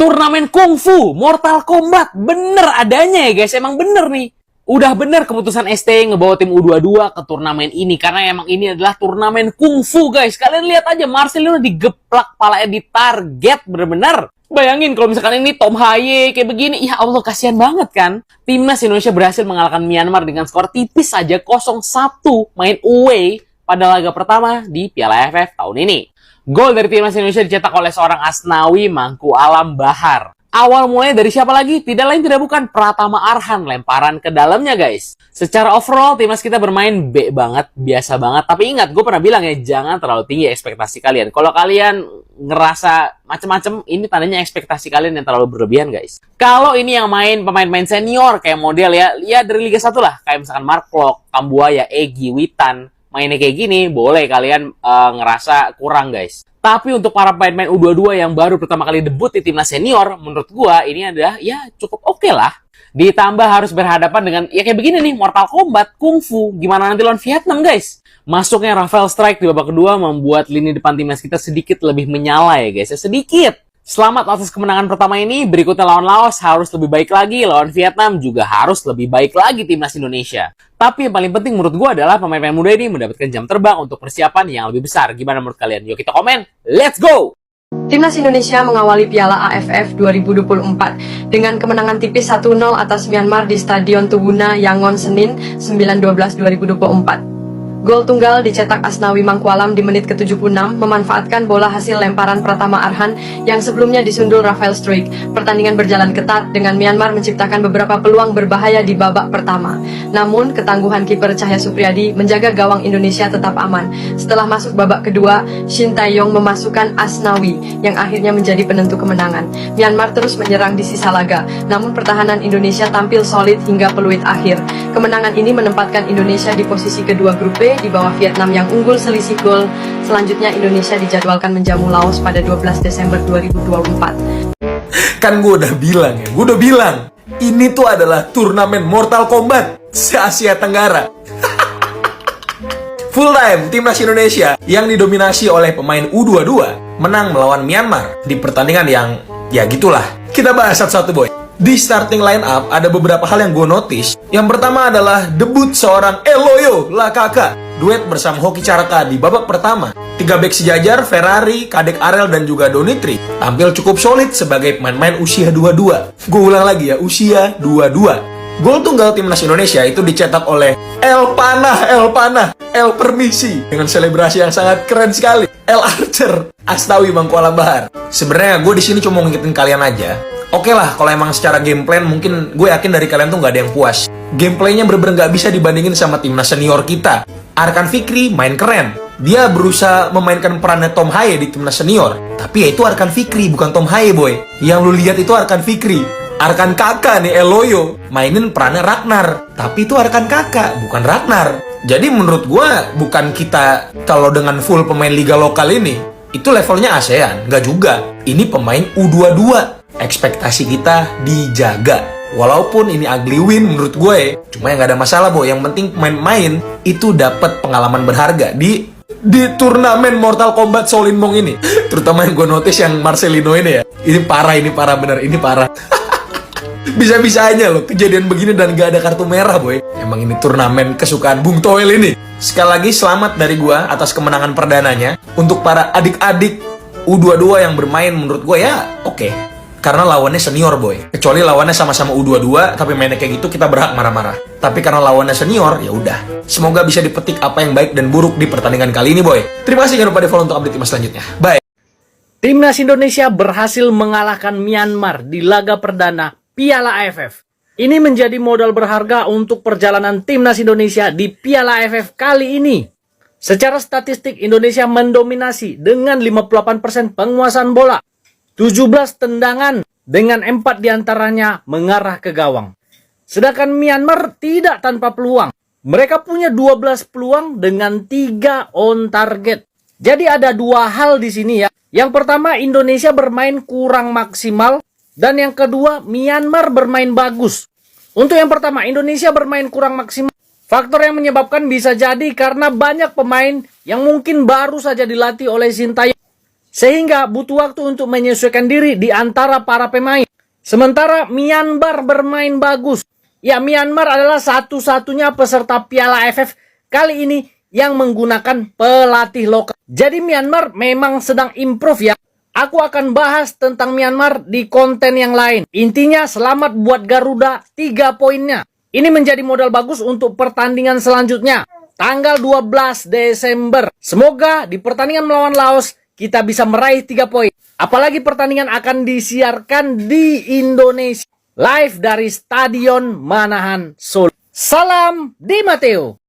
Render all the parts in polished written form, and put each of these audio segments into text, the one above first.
Turnamen kungfu, Mortal Kombat, bener adanya ya guys, emang bener nih. Udah bener keputusan ST ngebawa tim U22 ke turnamen ini, karena emang ini adalah turnamen kungfu guys. Kalian lihat aja, Marcelino digeplak palanya di target, bener-bener. Bayangin kalau misalkan ini Tom Haye kayak begini, ya Allah kasihan banget kan. Timnas Indonesia berhasil mengalahkan Myanmar dengan skor tipis saja 0-1 main away pada laga pertama di Piala AFF tahun ini. Gol dari Timnas Indonesia dicetak oleh seorang Asnawi Mangku Alam Bahar. Awal mulai dari siapa lagi? Tidak lain tidak bukan Pratama Arhan, lemparan ke dalamnya guys. Secara overall Timnas kita bermain B banget, biasa banget. Tapi ingat, gue pernah bilang ya, jangan terlalu tinggi ekspektasi kalian. Kalau kalian ngerasa macem-macem, ini tandanya ekspektasi kalian yang terlalu berlebihan guys. Kalau ini yang main pemain-pemain senior kayak model ya dari Liga 1 lah. Kayak misalkan Mark Klok, Kambuaya, Egy, Witan. Mainnya kayak gini, boleh kalian ngerasa kurang guys. Tapi untuk para pemain U22 yang baru pertama kali debut di timnas senior, menurut gua ini adalah ya cukup oke lah. Ditambah harus berhadapan dengan ya kayak begini nih, Mortal Kombat, Kungfu. Gimana nanti lawan Vietnam guys? Masuknya Rafael Strike di babak kedua membuat lini depan timnas kita sedikit lebih menyala ya guys, ya sedikit. Selamat atas kemenangan pertama ini, berikutnya lawan Laos harus lebih baik lagi, lawan Vietnam juga harus lebih baik lagi timnas Indonesia. Tapi yang paling penting menurut gue adalah pemain-pemain muda ini mendapatkan jam terbang untuk persiapan yang lebih besar. Gimana menurut kalian? Yuk kita komen, let's go! Timnas Indonesia mengawali Piala AFF 2024 dengan kemenangan tipis 1-0 atas Myanmar di Stadion Tubuna, Yangon, Senin 9/12/2024. Gol tunggal dicetak Asnawi Mangku Alam di menit ke-76 memanfaatkan bola hasil lemparan Pratama Arhan yang sebelumnya disundul Rafael Struik. Pertandingan berjalan ketat dengan Myanmar menciptakan beberapa peluang berbahaya di babak pertama. Namun, ketangguhan kiper Cahya Supriyadi menjaga gawang Indonesia tetap aman. Setelah masuk babak kedua, Shin Tae-yong memasukkan Asnawi yang akhirnya menjadi penentu kemenangan. Myanmar terus menyerang di sisa laga, namun pertahanan Indonesia tampil solid hingga peluit akhir. Kemenangan ini menempatkan Indonesia di posisi kedua grup B di bawah Vietnam yang unggul selisih gol. Selanjutnya Indonesia dijadwalkan menjamu Laos pada 12 Desember 2024. Kan gue udah bilang, ini tuh adalah turnamen Mortal Kombat se-Asia Tenggara. Full time, Timnas Indonesia yang didominasi oleh pemain U22 menang melawan Myanmar di pertandingan yang ya gitulah. Kita bahas satu-satu boy. Di starting line up ada beberapa hal yang gue notice. Yang pertama adalah debut seorang Eloyo Lakaka, duet bersama Hoki Caraka di babak pertama. 3 back sejajar, Ferrari, Kadek Arel, dan juga Donitri tampil cukup solid sebagai pemain-pemain usia 22. Gue ulang lagi ya, usia 22. Gol tunggal timnas Indonesia itu dicetak oleh El Panah, El Permisi dengan selebrasi yang sangat keren sekali. El Archer, Asnawi Mangku Alam Bahar. Sebenarnya gue di sini cuma mau ngingetin kalian aja. Oke lah, kalau emang secara game plan mungkin gue yakin dari kalian tuh nggak ada yang puas. Gameplaynya bener-bener nggak bisa dibandingin sama timnas senior kita. Arkan Fikri main keren. Dia berusaha memainkan perannya Tom Haye di timnas senior. Tapi ya itu Arkan Fikri, bukan Tom Haye boy. Yang lu lihat itu Arkan Fikri. Arkan kakak nih Eloyo mainin perannya Ragnar. Tapi itu Arkan kakak, bukan Ragnar. Jadi menurut gue bukan kita kalau dengan full pemain liga lokal ini itu levelnya ASEAN, nggak juga. Ini pemain U22. Ekspektasi kita dijaga. Walaupun ini ugly win menurut gue, cuma yang gak ada masalah boy. Yang penting pemain-pemain itu dapat pengalaman berharga di turnamen Mortal Kombat Solinmong ini. Terutama yang gue notice yang Marcelino ini ya. Ini parah bener, ini parah. Bisa-bisanya loh kejadian begini dan gak ada kartu merah boy. Emang ini turnamen kesukaan Bung Toel ini. Sekali lagi selamat dari gue atas kemenangan perdananya. Untuk para adik-adik U22 yang bermain menurut gue ya oke. Karena lawannya senior boy. Kecuali lawannya sama-sama U22 tapi mainnya kayak gitu kita berhak marah-marah. Tapi karena lawannya senior ya udah. Semoga bisa dipetik apa yang baik dan buruk di pertandingan kali ini boy. Terima kasih, jangan lupa di-follow untuk update timnas selanjutnya. Bye. Timnas Indonesia berhasil mengalahkan Myanmar di laga perdana Piala AFF. Ini menjadi modal berharga untuk perjalanan Timnas Indonesia di Piala AFF kali ini. Secara statistik Indonesia mendominasi dengan 58% penguasaan bola. 17 tendangan dengan 4 diantaranya mengarah ke gawang. Sedangkan Myanmar tidak tanpa peluang. Mereka punya 12 peluang dengan 3 on target. Jadi ada 2 hal di sini ya. Yang pertama Indonesia bermain kurang maksimal. Dan yang kedua Myanmar bermain bagus. Untuk yang pertama Indonesia bermain kurang maksimal. Faktor yang menyebabkan bisa jadi karena banyak pemain yang mungkin baru saja dilatih oleh Shin Tae-yong. sehingga butuh waktu untuk menyesuaikan diri di antara para pemain. Sementara Myanmar bermain bagus. Ya, Myanmar adalah satu-satunya peserta Piala AFF kali ini yang menggunakan pelatih lokal. Jadi Myanmar memang sedang improve ya. Aku akan bahas tentang Myanmar di konten yang lain. Intinya selamat buat Garuda 3 poinnya. Ini menjadi modal bagus untuk pertandingan selanjutnya. Tanggal 12 Desember. Semoga di pertandingan melawan Laos kita bisa meraih 3 poin. Apalagi pertandingan akan disiarkan di Indonesia. Live dari Stadion Manahan Solo. Salam Di Matteo.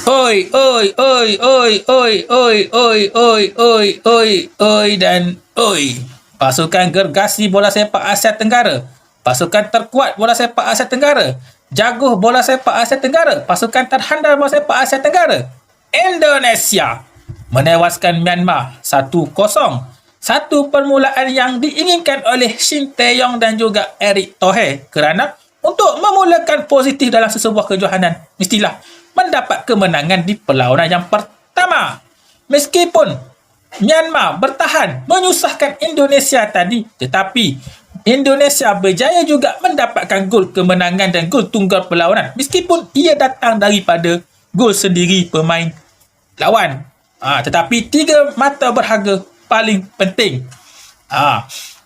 Oi, oi, oi, oi, oi, oi, oi, oi, oi, oi, oi, dan oi. Pasukan gergasi bola sepak Asia Tenggara. Pasukan terkuat bola sepak Asia Tenggara. Jaguh bola sepak Asia Tenggara. Pasukan terhandal bola sepak Asia Tenggara. Indonesia menewaskan Myanmar 1-0. Satu permulaan yang diinginkan oleh Shin Tae-yong dan juga Eric Thohir, kerana untuk memulakan positif dalam sesebuah kejohanan mestilah mendapat kemenangan di perlawanan yang pertama. Meskipun Myanmar bertahan menyusahkan Indonesia tadi, tetapi Indonesia berjaya juga mendapatkan gol kemenangan dan gol tunggal perlawanan, meskipun ia datang daripada gol sendiri pemain lawan. Tetapi 3 mata berharga paling penting.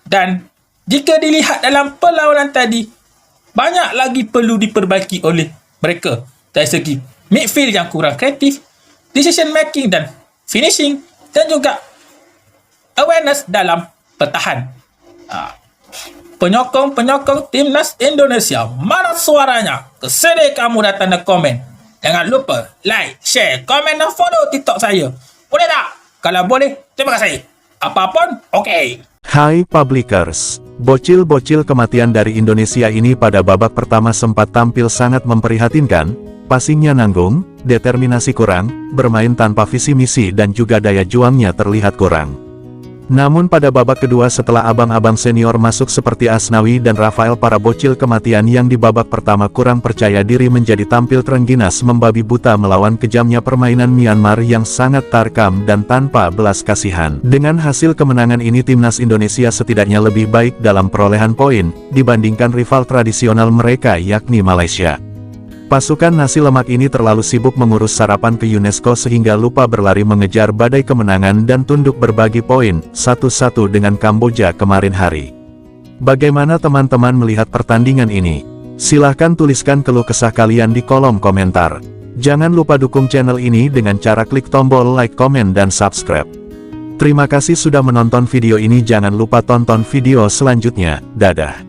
Dan jika dilihat dalam perlawanan tadi, banyak lagi perlu diperbaiki oleh mereka dari segi midfield yang kurang kreatif, decision making dan finishing, dan juga awareness dalam bertahan. Penyokong-penyokong timnas Indonesia, mana suaranya? Kesedi kamu datang dan komen. Jangan lupa like, share, komen dan follow TikTok saya. Boleh tak? Kalau boleh, terima kasih. Apapun, oke. Hai Publikers, bocil-bocil kematian dari Indonesia ini pada babak pertama sempat tampil sangat memprihatinkan, passingnya nanggung, determinasi kurang, bermain tanpa visi misi dan juga daya juangnya terlihat kurang. Namun pada babak kedua setelah abang-abang senior masuk seperti Asnawi dan Rafael, para bocil kematian yang di babak pertama kurang percaya diri menjadi tampil terengginas membabi buta melawan kejamnya permainan Myanmar yang sangat tarkam dan tanpa belas kasihan. Dengan hasil kemenangan ini timnas Indonesia setidaknya lebih baik dalam perolehan poin dibandingkan rival tradisional mereka yakni Malaysia. Pasukan nasi lemak ini terlalu sibuk mengurus sarapan ke UNESCO sehingga lupa berlari mengejar badai kemenangan dan tunduk berbagi poin 1-1 dengan Kamboja kemarin hari. Bagaimana teman-teman melihat pertandingan ini? Silahkan tuliskan keluh kesah kalian di kolom komentar. Jangan lupa dukung channel ini dengan cara klik tombol like, komen, dan subscribe. Terima kasih sudah menonton video ini. Jangan lupa tonton video selanjutnya. Dadah.